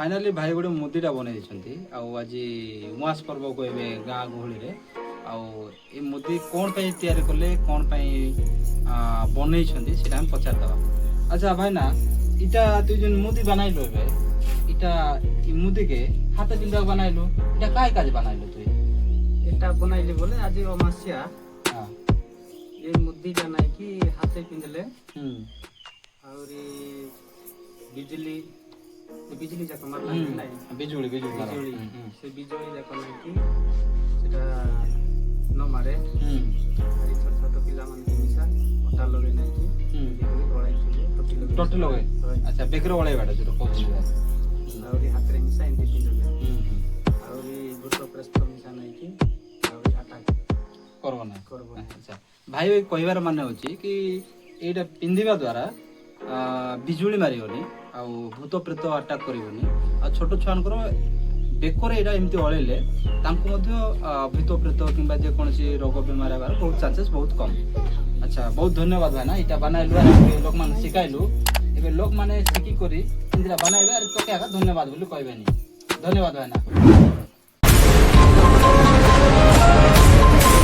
Finally भाई गोटे मुदीटा बनई आज उमास पर्व कहबे गाँ गहली रे ए मुदी कौन पे तैयारी कले कौन पे बनई सेटा हम पचार दबा। अच्छा भाई ना इटा तु जो मुदी बनाइलो एबे इटा इ मुदी के हाथ पिंदा बनाइलो इटा काय काज बनाइलो तु एटा बनाइले बोले आज अमावस्या हां ये मुदी बनाई कि हाथे पिंदले और बिजली बिजली जाक मारला नहीं बिजुली बिजुली से बिजुली जाक नहीं कि सेटा न मारे अरे छोट छोट पिला मन के मिसा मोटा लगे नहीं कि बिजुली गळाई छे टोटल लगे। अच्छा बेकरो वाले बाटा जो कहू और हाथ रे मिसा इंदी पिंदले और भूत प्रस्त मिसा नहीं कि और आटा करबो। अच्छा भाई कहबार माने होची कि एटा पिंदिबा द्वारा बिजुली मारियोनी आ भूत प्रेत अटैक करियोनी आ छोट छुआनकर बेकरे एटा एमती अळेले तांको मध्ये भूत प्रेत किंबा जे कोनसी रोग बीमार हेबार बहुत चांसेस बहुत कम। अच्छा बहुत धन्यवाद भाई ना इटा बनाइलु आ लोक मान सिखाइलु एबे लोक माने सिखी करी इंदिरा बनाइबे आ तो क्या धन्यवाद बोली कहबेनी। धन्यवाद भाई ना।